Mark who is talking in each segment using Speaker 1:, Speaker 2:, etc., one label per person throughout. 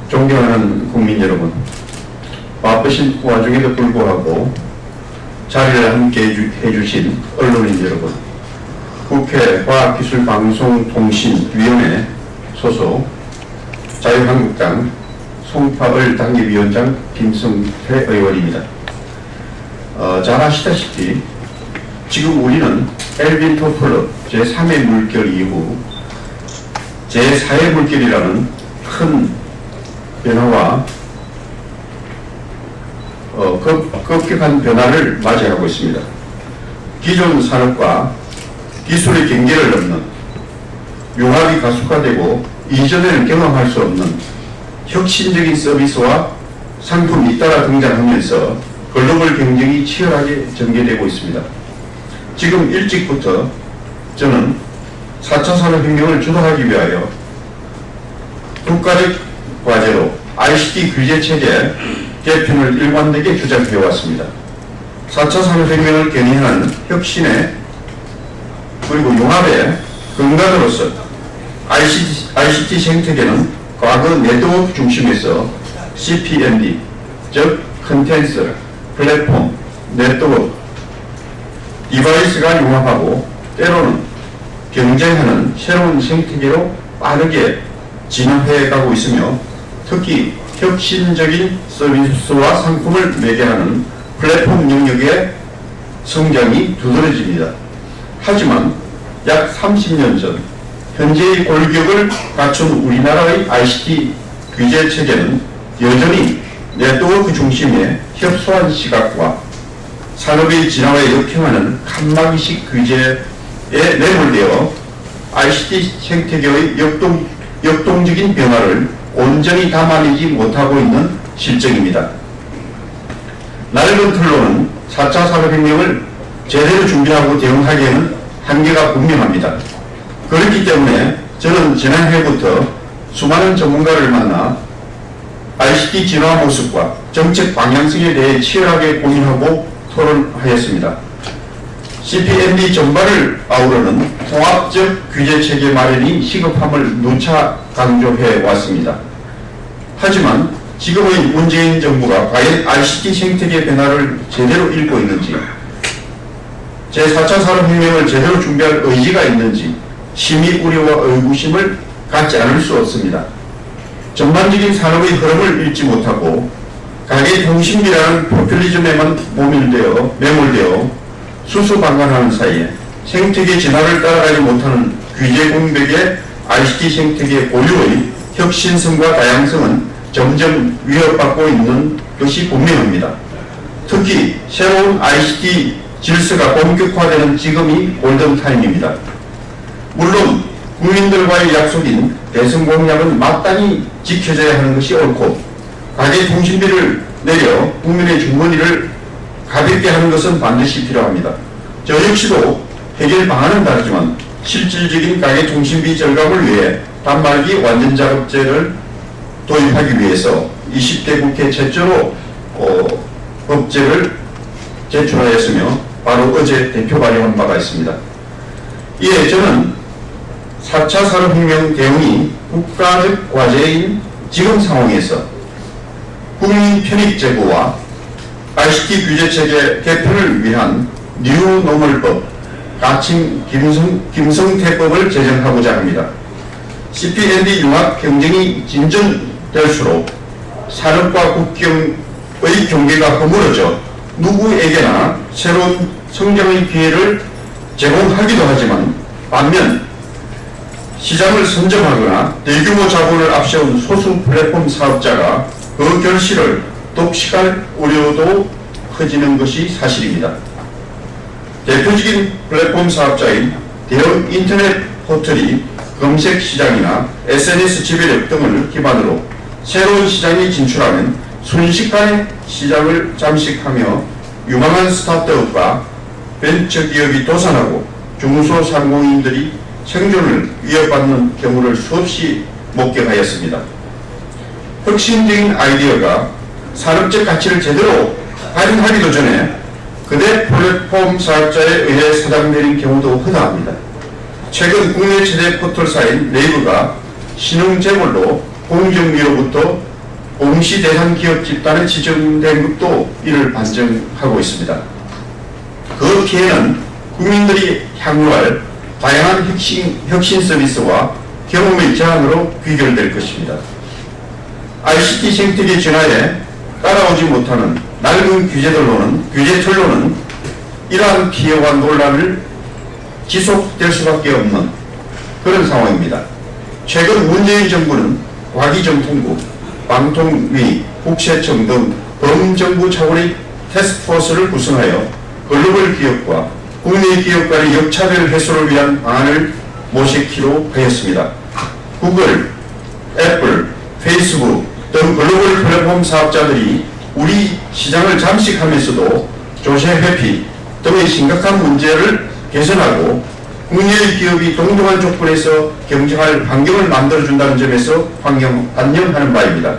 Speaker 1: 존경하는 국민 여러분, 바쁘신 와중에도 불구하고 자리를 함께 해주신 언론인 여러분, 국회 과학기술방송통신위원회 소속 자유한국당 송파을 당협위원장 김성태 의원입니다. 잘 아시다시피 지금 우리는 엘빈 토플러 제3의 물결 이후 제4의 물결이라는 큰 변화와 급격한 변화를 맞이하고 있습니다. 기존 산업과 기술의 경계를 넘는 융합이 가속화되고 이전에는 경험할 수 없는 혁신적인 서비스와 상품이 잇따라 등장하면서 글로벌 경쟁이 치열하게 전개되고 있습니다. 지금 일찍부터 저는 4차 산업혁명을 주도하기 위하여 국가적 과제로 ICT 규제체계 개편을 일관되게 주장해왔습니다. 4차 산업혁명을 견인하는 혁신의 그리고 융합의 근간으로서 ICT 생태계는 과거 네트워크 중심에서 CPND, 즉 컨텐츠, 플랫폼, 네트워크, 디바이스가 융합하고 때로는 경쟁하는 새로운 생태계로 빠르게 진화해 가고 있으며, 특히 혁신적인 서비스와 상품을 매개하는 플랫폼 영역의 성장이 두드러집니다. 하지만 약 30년 전 현재의 골격을 갖춘 우리나라의 ICT 규제 체계는 여전히 네트워크 중심의 협소한 시각과 산업의 진화에 역행하는 칸막이식 규제에 매몰되어 ICT 생태계의 역동적인 변화를 온전히 담아내지 못하고 있는 실정입니다. 낡은 틀로는 4차 산업혁명을 제대로 준비하고 대응하기에는 한계가 분명합니다. 그렇기 때문에 저는 지난해부터 수많은 전문가를 만나 ICT 진화 모습과 정책 방향성에 대해 치열하게 고민하고 토론하였습니다. CPND 전반을 아우르는 통합적 규제체계 마련이 시급함을 누차 강조해 왔습니다. 하지만 지금의 문재인 정부가 과연 ICT 생태계 변화를 제대로 읽고 있는지, 제4차 산업혁명을 제대로 준비할 의지가 있는지 심히 우려와 의구심을 갖지 않을 수 없습니다. 전반적인 산업의 흐름을 읽지 못하고 가계통신비라는 포퓰리즘에만 매몰되어 수수방관하는 사이에 생태계 진화를 따라가지 못하는 규제 공백의 ICT 생태계 고유의 혁신성과 다양성은 점점 위협받고 있는 것이 분명합니다. 특히 새로운 ICT 질서가 본격화되는 지금이 골든타임입니다. 물론 국민들과의 약속인 대선 공약은 마땅히 지켜져야 하는 것이 옳고, 가계통신비를 내려 국민의 주머니를 가볍게 하는 것은 반드시 필요합니다. 저 역시도 해결 방안은 다르지만 실질적인 가계통신비 절감을 위해 단말기 완전작업제를 도입하기 위해서 20대 국회 최초로 법제를 제출하였으며 바로 어제 대표 발의한 바가 있습니다. 이에 저는 4차 산업혁명 대응이 국가적 과제인 지금 상황에서 국민 편익 제고와 ICT 규제체계 개편을 위한 뉴노멀법, 가칭 김성태법을 제정하고자 합니다. CPND 융합 경쟁이 진전될수록 산업과 국경의 경계가 허물어져 누구에게나 새로운 성장의 기회를 제공하기도 하지만, 반면 시장을 선점하거나 대규모 자본을 앞세운 소수 플랫폼 사업자가 그 결실을 독식할 우려도 커지는 것이 사실입니다. 대표적인 플랫폼 사업자인 대형 인터넷 포털이 검색 시장이나 SNS 지배력 등을 기반으로 새로운 시장에 진출하면 순식간에 시장을 잠식하며 유망한 스타트업과 벤처기업이 도산하고 중소상공인들이 생존을 위협받는 경우를 수없이 목격하였습니다. 혁신적인 아이디어가 산업적 가치를 제대로 발휘하기도 전에 그대 플랫폼 사업자에 의해 사장되는 경우도 허다합니다. 최근 국내 최대 포털사인 네이버가 신흥 재벌로 공정위로부터 공시 대상 기업 집단에 지정된 것도 이를 반증하고 있습니다. 그 피해는 국민들이 향유할 다양한 혁신 서비스와 경험의 제한으로 귀결될 것입니다. ICT 생태계 진화에 따라오지 못하는 낡은 규제틀로는 이러한 피해와 논란을 지속될 수밖에 없는 그런 상황입니다. 최근 문재인 정부는 과기정통부, 방통위, 국세청 등 범정부 차원의 태스크포스를 구성하여 글로벌 기업과 국내 기업 간의 역차별 해소를 위한 방안을 모색키로 하였습니다. 구글, 애플, 페이스북 등 글로벌 플랫폼 사업자들이 우리 시장을 잠식하면서도 조세 회피 등의 심각한 문제를 개선하고 국내의 기업이 동등한 조건에서 경쟁할 환경을 만들어준다는 점에서 환영하는 바입니다.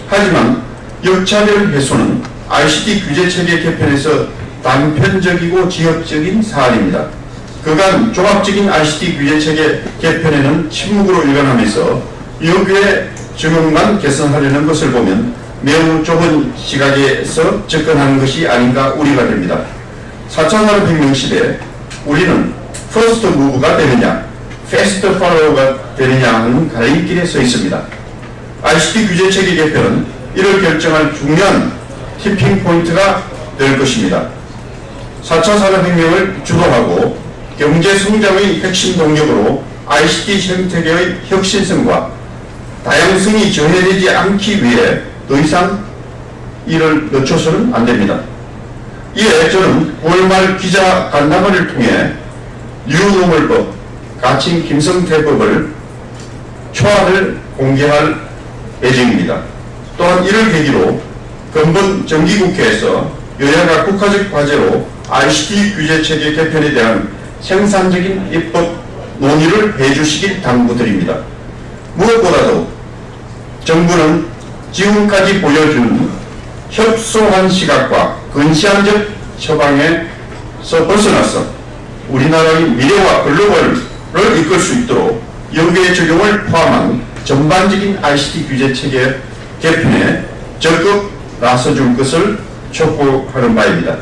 Speaker 1: 하지만 역차별 해소는 ICT 규제체계 개편에서 단편적이고 지역적인 사안입니다. 그간 종합적인 ICT 규제체계 개편에는 침묵으로 일관하면서 여기에 적용만 개선하려는 것을 보면 매우 좁은 시각에서 접근하는 것이 아닌가 우려가 됩니다. 4차 산업혁명 시대 우리는 퍼스트 무브가 되느냐, 패스트 팔로워가 되느냐 하는 갈림길에 서 있습니다. ICT 규제체계 개편은 이를 결정할 중요한 티핑 포인트가 될 것입니다. 4차 산업혁명을 주도하고 경제 성장의 핵심 동력으로 ICT 생태계의 혁신성과 다양성이 저해되지 않기 위해 더 이상 이를 늦춰서는 안 됩니다. 이에 저는 9월 말 기자 간담회를 통해 뉴노멀법, 가칭 김성태법을 초안을 공개할 예정입니다. 또한 이를 계기로 근본 정기국회에서 여야가 국가적 과제로 ICT 규제체계 개편에 대한 생산적인 입법 논의를 해주시길 당부드립니다. 무엇보다도 정부는 지금까지 보여준 협소한 시각과 근시안적 처방에서 벗어나서 우리나라의 미래와 글로벌을 이끌 수 있도록 여기에 적용을 포함한 전반적인 ICT 규제체계 개편에 적극 나서줄 것을 촉구하는 바입니다.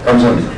Speaker 1: 감사합니다.